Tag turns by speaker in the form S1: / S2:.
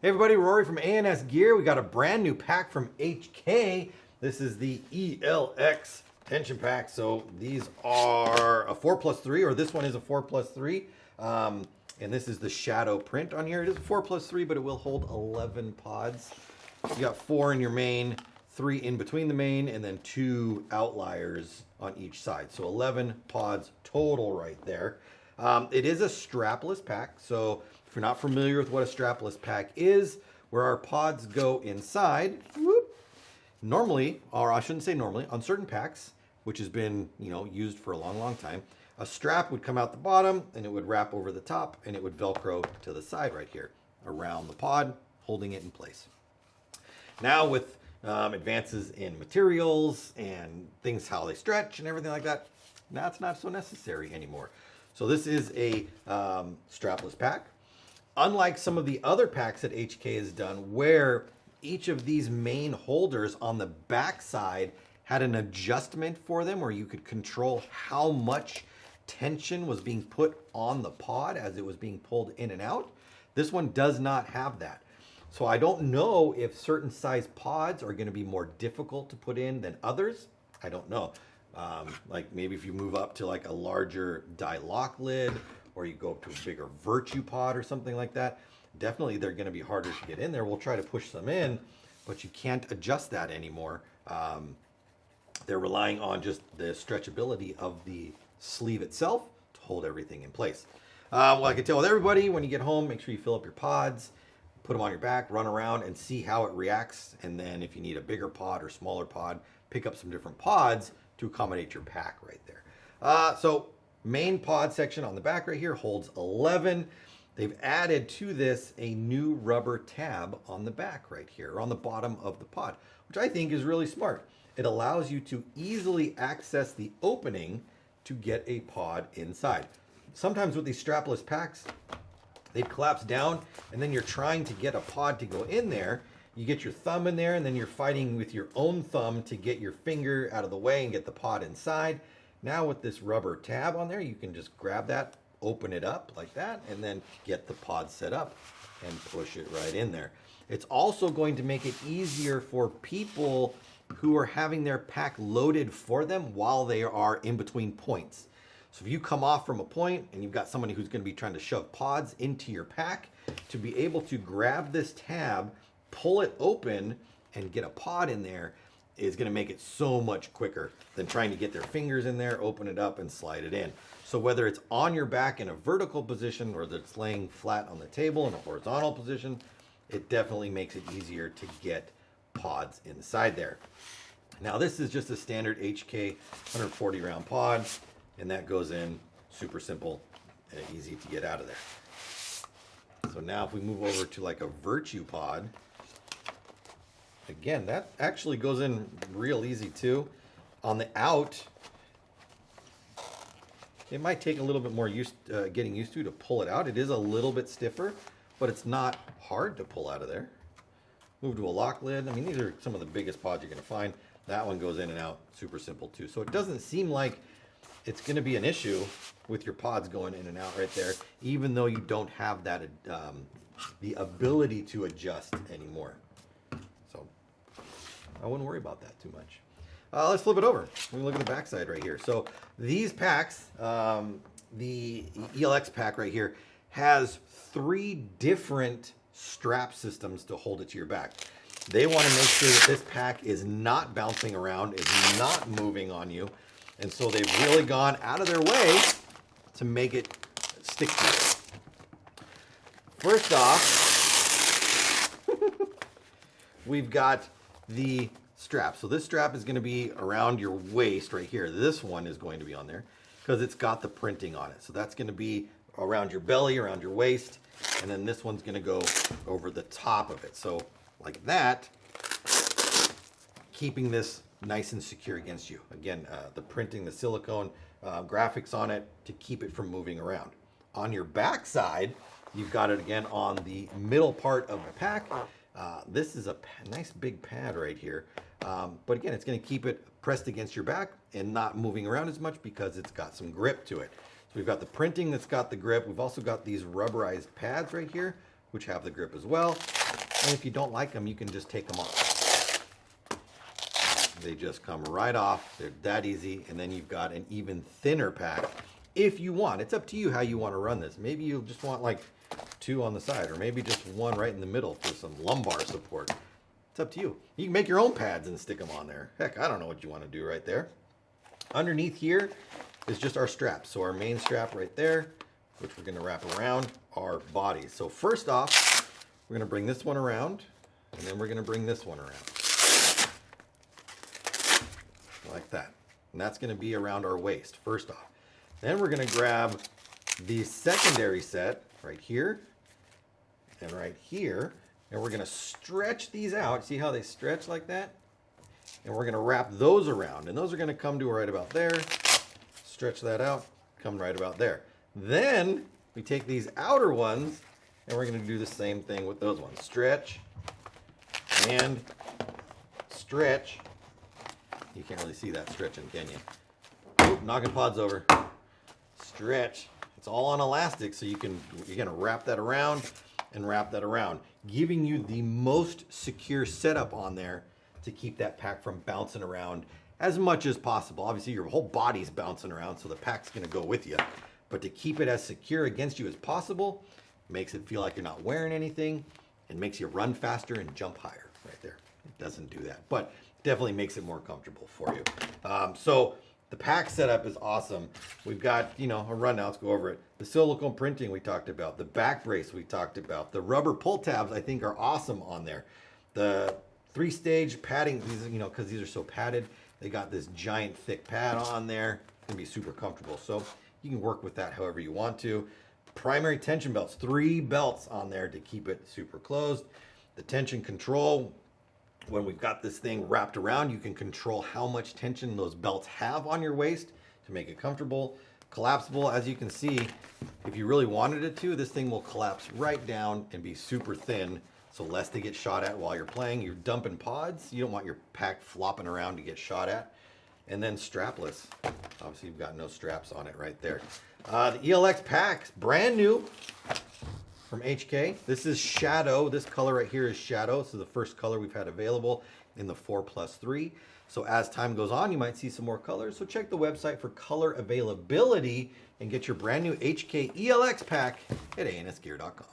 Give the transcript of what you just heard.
S1: Hey everybody, Rory from ANS Gear. We got a brand new pack from HK. This is the ELX tension pack. So these are a 4+3, or this one is a 4+3. And this is the shadow print on here. It is a 4+3, but it will hold 11 pods. You got 4 in your main, 3 in between the main, and then 2 outliers on each side. So 11 pods total right there. It is a strapless pack, so if you're not familiar with what a strapless pack is, where our pods go inside, normally, or I shouldn't say normally, on certain packs, which has been used for a long time, a strap would come out the bottom and it would wrap over the top and it would Velcro to the side right here around the pod, holding it in place. Now with advances in materials and things how they stretch and everything like that, that's not so necessary anymore. So this is a strapless pack. Unlike some of the other packs that HK has done, where each of these main holders on the back side had an adjustment for them where you could control how much tension was being put on the pod as it was being pulled in and out. This one does not have that. So I don't know if certain size pods are going to be more difficult to put in than others. I don't know. Like maybe if you move up to like a larger die lock lid, or you go up to a bigger Virtue pod or something like that, definitely they're going to be harder to get in there. We'll try to push them in, but you can't adjust that anymore. They're relying on just the stretchability of the sleeve itself to hold everything in place. Well, I can tell with everybody, when you get home, make sure you fill up your pods, put them on your back, run around and see how it reacts. And then if you need a bigger pod or smaller pod, pick up some different pods to accommodate your pack right there. So main pod section on the back right here holds 11. They've added to this a new rubber tab on the back right here, or on the bottom of the pod, which I think is really smart. It allows you to easily access the opening to get a pod inside. Sometimes with these strapless packs, they collapse down and then you're trying to get a pod to go in there. You get your thumb in there and then you're fighting with your own thumb to get your finger out of the way and get the pod inside. Now with this rubber tab on there, you can just grab that, open it up like that, and then get the pod set up and push it right in there. It's also going to make it easier for people who are having their pack loaded for them while they are in between points. So if you come off from a point and you've got somebody who's going to be trying to shove pods into your pack, to be able to grab this tab, pull it open, and get a pod in there is going to make it so much quicker than trying to get their fingers in there, open it up, and slide it in. So whether it's on your back in a vertical position or that it's laying flat on the table in a horizontal position, it definitely makes it easier to get pods inside there. Now this is just a standard HK 140 round pod, and that goes in super simple and easy to get out of there. So now if we move over to like a Virtue pod, again, that actually goes in real easy too. On the out, it might take a little bit more getting used to pull it out. It is a little bit stiffer, but it's not hard to pull out of there. Move to a lock lid. I mean, these are some of the biggest pods you're going to find. That one goes in and out super simple too. So it doesn't seem like it's going to be an issue with your pods going in and out right there, even though you don't have that the ability to adjust anymore. So I wouldn't worry about that too much. Let's flip it over. We can look at the backside right here. So these packs, the ELX pack right here, has 3 different strap systems to hold it to your back. They want to make sure that this pack is not bouncing around, is not moving on you. And so they've really gone out of their way to make it stick to you. First off, we've got the strap. So this strap is going to be around your waist right here. This one is going to be on there because it's got the printing on it. So that's going to be around your belly, around your waist, and then this one's going to go over the top of it. So like that, keeping this nice and secure against you. Again, the printing, the silicone graphics on it to keep it from moving around. On your back side, you've got it again on the middle part of the pack. This is a nice big pad right here. But again, it's going to keep it pressed against your back and not moving around as much because it's got some grip to it. So we've got the printing that's got the grip. We've also got these rubberized pads right here, which have the grip as well. And if you don't like them, you can just take them off. They just come right off. They're that easy. And then you've got an even thinner pack if you want. It's up to you how you want to run this. Maybe you just want like 2 on the side, or maybe just 1 right in the middle for some lumbar support. It's up to you. You can make your own pads and stick them on there. Heck, I don't know what you want to do right there. Underneath here is just our strap. So our main strap right there, which we're going to wrap around our body. So first off, we're going to bring this one around, and then we're going to bring this one around. Like that. And that's going to be around our waist, first off. Then we're going to grab the secondary set right here and right here, and we're going to stretch these out. See how they stretch like that? And we're going to wrap those around, and those are going to come to right about there. Stretch that out, come right about there. Then we take these outer ones, and we're going to do the same thing with those ones. Stretch and stretch. You can't really see that stretching, can you? Oop, knocking pods over. Stretch. It's all on elastic, so you're going to wrap that around and wrap that around, giving you the most secure setup on there to keep that pack from bouncing around as much as possible. Obviously, your whole body's bouncing around, so the pack's going to go with you. But to keep it as secure against you as possible, makes it feel like you're not wearing anything, and makes you run faster and jump higher right there. It doesn't do that, but definitely makes it more comfortable for you. So the pack setup is awesome. We've got, a rundown. Let's go over it. The silicone printing we talked about. The back brace we talked about. The rubber pull tabs I think are awesome on there. The 3-stage padding, these, because these are so padded, they got this giant thick pad on there. It's going to be super comfortable. So you can work with that however you want to. Primary tension belts. 3 belts on there to keep it super closed. The tension control. When we've got this thing wrapped around, you can control how much tension those belts have on your waist to make it comfortable. Collapsible, as you can see, if you really wanted it to, this thing will collapse right down and be super thin, so less to get shot at while you're playing. You're dumping pods. You don't want your pack flopping around to get shot at. And then strapless. Obviously, you've got no straps on it right there. The ELX packs, brand new. From HK. This is Shadow. This color right here is Shadow. This is the first color we've had available in the 4+3. So as time goes on, you might see some more colors. So check the website for color availability and get your brand new HK ELX pack at ansgear.com.